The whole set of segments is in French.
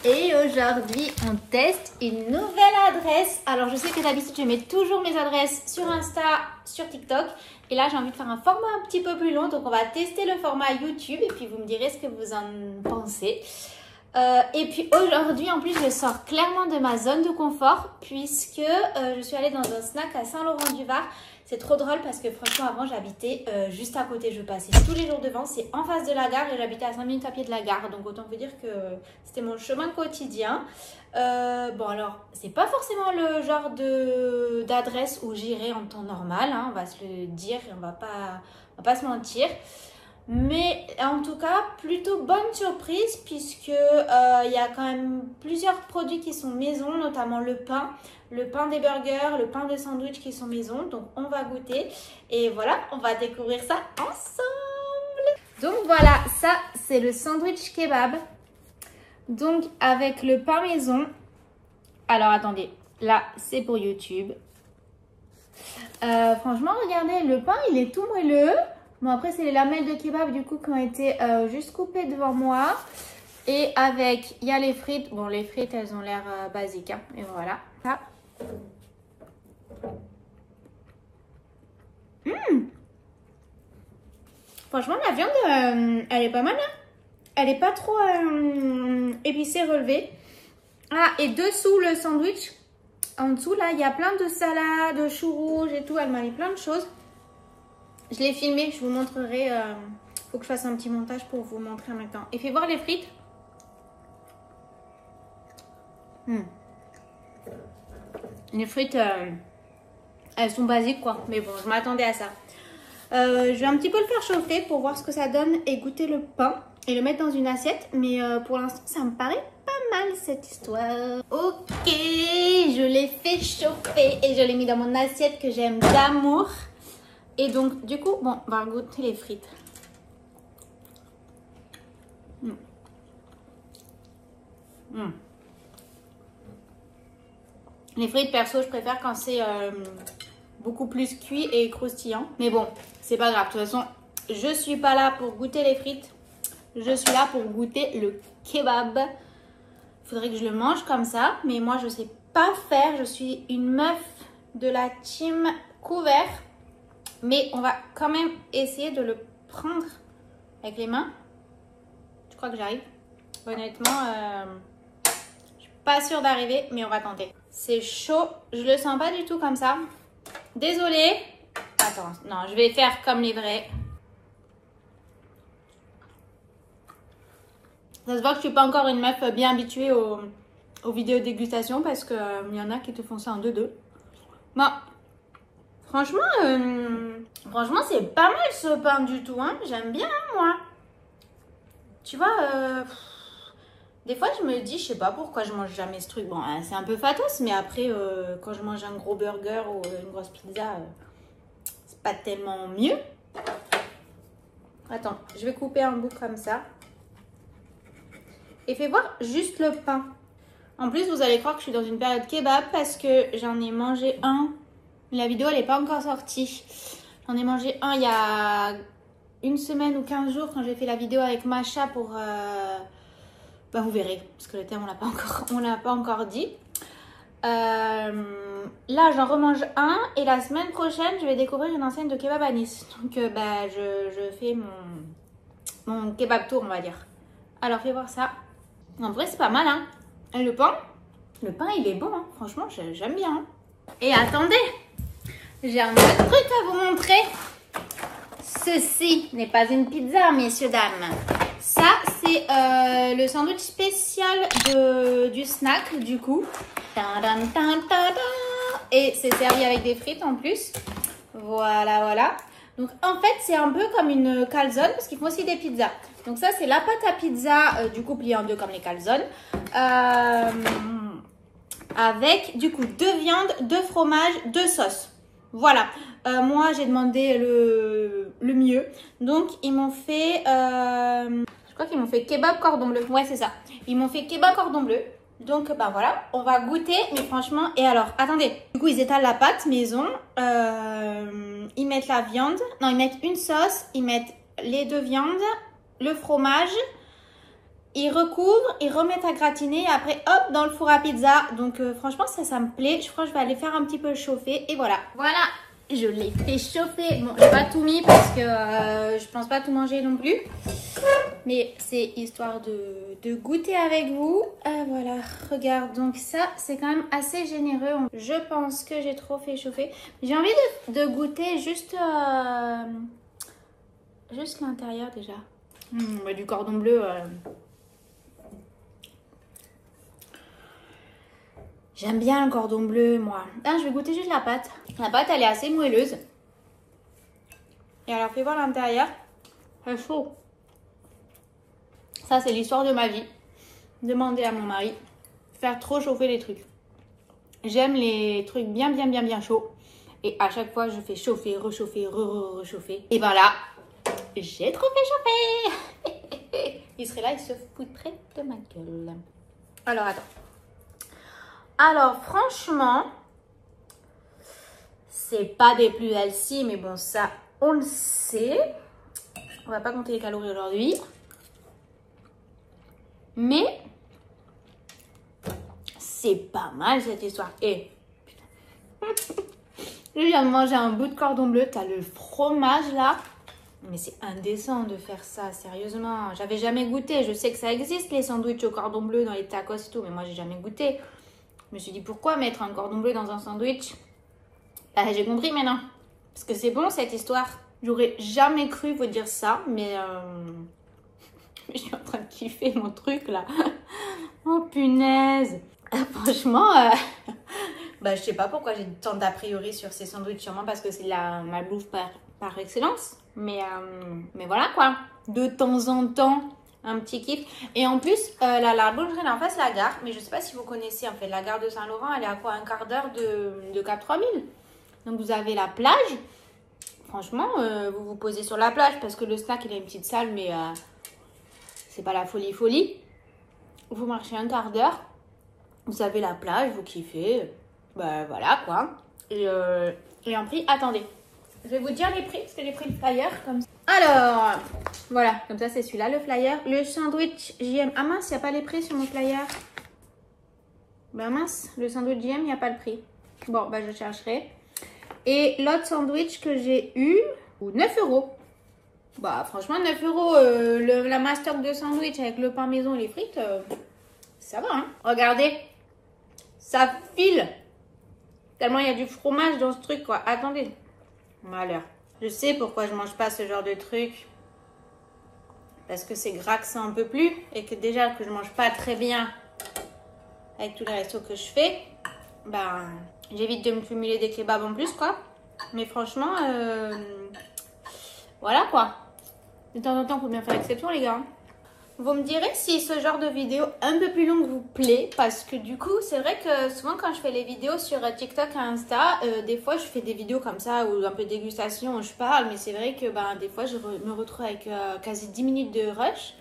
Et aujourd'hui, on teste une nouvelle adresse. Alors, je sais que d'habitude, je mets toujours mes adresses sur Insta, sur TikTok. Et là, j'ai envie de faire un format un petit peu plus long. Donc, on va tester le format YouTube. Et puis, vous me direz ce que vous en pensez. Et puis, aujourd'hui, en plus, je sors clairement de ma zone de confort. Puisque je suis allée dans un snack à Saint-Laurent-du-Var. C'est trop drôle parce que franchement, avant, j'habitais juste à côté. Je passais tous les jours devant. C'est en face de la gare et j'habitais à 5 minutes à pied de la gare. Donc, autant vous dire que c'était mon chemin quotidien. Bon, alors, c'est pas forcément le genre d'adresse où j'irai en temps normal. Hein, on va se le dire et on va pas se mentir. Mais en tout cas, plutôt bonne surprise puisque y a quand même plusieurs produits qui sont maison, notamment le pain des burgers, le pain de sandwich qui sont maison. Donc, on va goûter et voilà, on va découvrir ça ensemble. Donc, voilà, ça, c'est le sandwich kebab. Donc, avec le pain maison. Alors, attendez, là, c'est pour YouTube. Franchement, regardez, le pain, il est tout moelleux. Bon, après, c'est les lamelles de kebab, du coup, qui ont été juste coupées devant moi. Et avec, il y a les frites. Bon, les frites, elles ont l'air basiques. Hein. Et voilà. Ça. Franchement, la viande, elle est pas mal. Hein. Elle est pas trop épicée, relevée. Ah, et dessous le sandwich, en dessous, là, il y a plein de salades, de choux rouges et tout. Elle m'a mis plein de choses. Je l'ai filmé, je vous montrerai. Faut que je fasse un petit montage pour vous montrer en même temps. Et fais voir les frites. Les frites, elles sont basiques quoi. Mais bon, je m'attendais à ça. Je vais un petit peu le faire chauffer pour voir ce que ça donne et goûter le pain. Et le mettre dans une assiette. Mais pour l'instant, ça me paraît pas mal cette histoire. Ok, je l'ai fait chauffer et je l'ai mis dans mon assiette que j'aime d'amour. Et donc, du coup, bon, on va goûter les frites. Les frites, perso, je préfère quand c'est beaucoup plus cuit et croustillant. Mais bon, c'est pas grave. De toute façon, je suis pas là pour goûter les frites. Je suis là pour goûter le kebab. Il faudrait que je le mange comme ça. Mais moi, je sais pas faire. Je suis une meuf de la team couvert. Mais on va quand même essayer de le prendre avec les mains. Je crois que j'arrive. Honnêtement, je suis pas sûre d'arriver, mais on va tenter. C'est chaud. Je le sens pas du tout comme ça. Désolée. Attends, non, je vais faire comme les vrais. Ça se voit que je suis pas encore une meuf bien habituée aux vidéos dégustation parce qu'il y en a qui te font ça en 2-2. Bon. Franchement, c'est pas mal ce pain du tout. Hein. J'aime bien, hein, moi. Tu vois, des fois, je me dis, je sais pas pourquoi je mange jamais ce truc. Bon, hein, c'est un peu fatos, mais après, quand je mange un gros burger ou une grosse pizza, c'est pas tellement mieux. Attends, je vais couper un bout comme ça. Et fais voir juste le pain. En plus, vous allez croire que je suis dans une période kebab parce que j'en ai mangé un. La vidéo, elle n'est pas encore sortie. J'en ai mangé un il y a une semaine ou 15 jours quand j'ai fait la vidéo avec Macha pour... Bah, vous verrez, parce que le thème, on l'a pas encore dit. Là, j'en remange un et la semaine prochaine, je vais découvrir une enseigne de kebab à Nice. Donc, bah, je fais mon kebab tour, on va dire. Alors, fais voir ça. En vrai, c'est pas mal, hein. Et le pain, il est bon, hein. Franchement, j'aime bien. Hein. Et attendez, j'ai un autre truc à vous montrer. Ceci n'est pas une pizza, messieurs, dames. Ça, c'est le sandwich spécial du snack, du coup. Et c'est servi avec des frites en plus. Voilà, voilà. Donc, en fait, c'est un peu comme une calzone parce qu'ils font aussi des pizzas. Donc, ça, c'est la pâte à pizza, du coup, pliée en deux comme les calzones. Avec, du coup, 2 viandes, 2 fromages, 2 sauces. Voilà. Moi, j'ai demandé le mieux. Donc, ils m'ont fait... je crois qu'ils m'ont fait kebab cordon bleu. Ouais, c'est ça. Ils m'ont fait kebab cordon bleu. Donc, bah voilà. On va goûter. Mais franchement... Et alors, attendez. Du coup, ils étalent la pâte maison. Ils mettent la viande. Non, ils mettent une sauce. Ils mettent les 2 viandes. Le fromage. Ils recouvrent, ils remettent à gratiner et après hop dans le four à pizza. Donc franchement ça me plaît. Je crois que je vais aller faire un petit peu chauffer et voilà. Voilà, je l'ai fait chauffer. Bon, j'ai pas tout mis parce que je pense pas tout manger non plus. Mais c'est histoire de goûter avec vous. Voilà, regarde, donc ça c'est quand même assez généreux. Je pense que j'ai trop fait chauffer. J'ai envie de goûter juste l'intérieur déjà. Du cordon bleu. J'aime bien le cordon bleu, moi. Ah, je vais goûter juste la pâte. La pâte, elle est assez moelleuse. Et alors, fais voir l'intérieur. C'est chaud. Ça, c'est l'histoire de ma vie. Demander à mon mari. Faire trop chauffer les trucs. J'aime les trucs bien chauds. Et à chaque fois, je fais chauffer, rechauffer, rechauffer. Et ben là, j'ai trop fait chauffer. Il serait là, il se foutrait de ma gueule. Alors, attends. Alors, franchement, c'est pas des plus healthy, mais bon, ça, on le sait. On va pas compter les calories aujourd'hui. Mais, c'est pas mal cette histoire. Et, je viens de manger un bout de cordon bleu. T'as le fromage là. Mais c'est indécent de faire ça, sérieusement. J'avais jamais goûté. Je sais que ça existe, les sandwichs au cordon bleu dans les tacos et tout, mais moi, j'ai jamais goûté. Je me suis dit, pourquoi mettre un cordon bleu dans un sandwich? Bah, j'ai compris maintenant. Parce que c'est bon, cette histoire. J'aurais jamais cru vous dire ça, mais je suis en train de kiffer mon truc, là. Oh, punaise. Franchement, bah, je sais pas pourquoi j'ai tant d'a priori sur ces sandwichs. Sûrement parce que c'est ma bouffe par excellence. Mais voilà, quoi. De temps en temps... un petit kiff. Et en plus, la boulangerie là en face, la gare. Mais je sais pas si vous connaissez, en fait, la gare de Saint-Laurent, elle est à quoi? Un quart d'heure de Cap 3000. Donc, vous avez la plage. Franchement, vous vous posez sur la plage parce que le snack, il a une petite salle, mais c'est pas la folie. Vous marchez un quart d'heure. Vous avez la plage, vous kiffez. Bah, voilà, quoi. Et en prix, attendez. Je vais vous dire les prix, parce que j'ai pris le flyer comme ça. Alors, voilà, comme ça c'est celui-là, le flyer. Le sandwich JM. Ah mince, il n'y a pas les prix sur mon flyer. Bah mince, le sandwich JM, il n'y a pas le prix. Bon, bah je chercherai. Et l'autre sandwich que j'ai eu, 9 €. Bah franchement, 9 €, la master de sandwich avec le pain maison et les frites, ça va, hein. Regardez, ça file. Tellement il y a du fromage dans ce truc, quoi. Attendez. Malheur. Je sais pourquoi je mange pas ce genre de truc. Parce que c'est gras que ça un peu plus. Et que déjà que je mange pas très bien avec tous les restos que je fais. Ben, j'évite de me cumuler des kebabs en plus, quoi. Mais franchement, voilà, quoi. De temps en temps, il faut bien faire exception, les gars. Vous me direz si ce genre de vidéo un peu plus longue vous plaît, parce que du coup, c'est vrai que souvent quand je fais les vidéos sur TikTok et Insta, des fois je fais des vidéos comme ça, ou un peu de dégustation, où je parle, mais c'est vrai que des fois je me retrouve avec quasi 10 minutes de rush.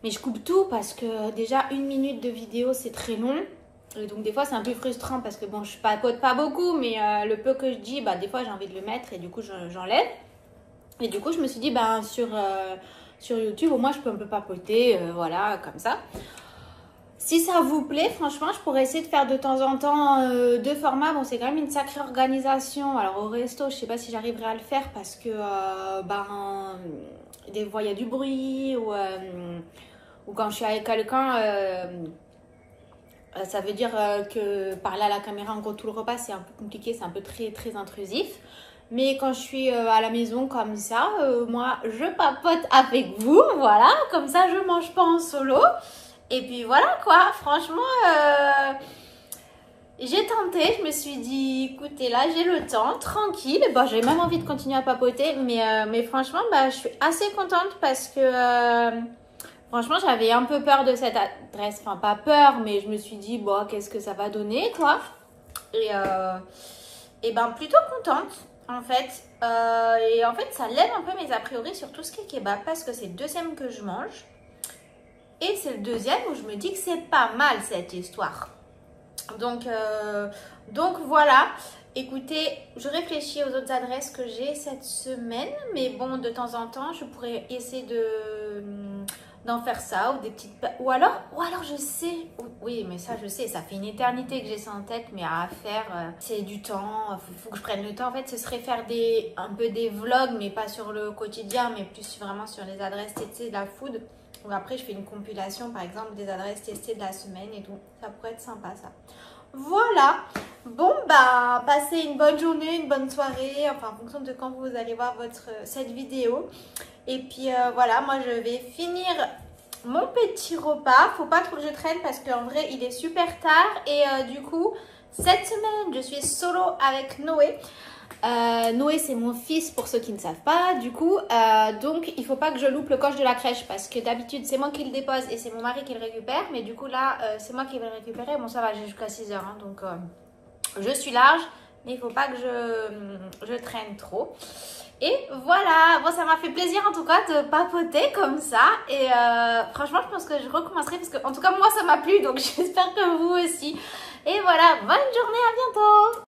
Mais je coupe tout parce que déjà 1 minute de vidéo c'est très long. Et donc des fois c'est un peu frustrant parce que bon, je papote pas beaucoup, mais le peu que je dis, des fois j'ai envie de le mettre et du coup j'enlève. Et du coup je me suis dit, sur YouTube, au moins je peux un peu papoter, voilà, comme ça. Si ça vous plaît, franchement, je pourrais essayer de faire de temps en temps 2 formats. Bon, c'est quand même une sacrée organisation. Alors au resto, je sais pas si j'arriverai à le faire parce que des fois il y a du bruit ou quand je suis avec quelqu'un, ça veut dire que parler à la caméra en gros tout le repas, c'est un peu compliqué, c'est un peu très intrusif. Mais quand je suis à la maison comme ça, moi, je papote avec vous, voilà. Comme ça, je mange pas en solo. Et puis voilà, quoi. Franchement, j'ai tenté. Je me suis dit, écoutez, là, j'ai le temps, tranquille. Bon, j'avais même envie de continuer à papoter. Mais franchement, je suis assez contente parce que... franchement, j'avais un peu peur de cette adresse. Enfin, pas peur, mais je me suis dit, bon, qu'est-ce que ça va donner, quoi. Et plutôt contente. En fait, et en fait, ça lève un peu mes a priori sur tout ce qui est kebab parce que c'est le deuxième que je mange. Et c'est le deuxième où je me dis que c'est pas mal cette histoire. Donc voilà. Écoutez, je réfléchis aux autres adresses que j'ai cette semaine. Mais bon, de temps en temps, je pourrais essayer d'en faire ça ou des petites... Ou alors je sais, oui mais ça je sais, ça fait une éternité que j'ai ça en tête, mais à faire, c'est du temps, faut que je prenne le temps. En fait, ce serait faire un peu des vlogs, mais pas sur le quotidien, mais plus vraiment sur les adresses testées de la food. Donc après, je fais une compilation, par exemple, des adresses testées de la semaine et tout. Ça pourrait être sympa, ça. Voilà. Bon, bah, passez une bonne journée, une bonne soirée, enfin, en fonction de quand vous allez voir cette vidéo. Et puis, voilà, moi, je vais finir mon petit repas. Faut pas trop que je traîne parce qu'en vrai, il est super tard. Et du coup, cette semaine, je suis solo avec Noé. Noé, c'est mon fils pour ceux qui ne savent pas, du coup, donc il faut pas que je loupe le coche de la crèche parce que d'habitude c'est moi qui le dépose et c'est mon mari qui le récupère, mais du coup là c'est moi qui vais le récupérer. Bon, ça va, j'ai jusqu'à 6 h, hein, donc je suis large, mais il faut pas que je traîne trop. Et voilà, bon, ça m'a fait plaisir en tout cas de papoter comme ça, et franchement je pense que je recommencerai parce que en tout cas moi ça m'a plu, donc j'espère que vous aussi. Et voilà, bonne journée, à bientôt.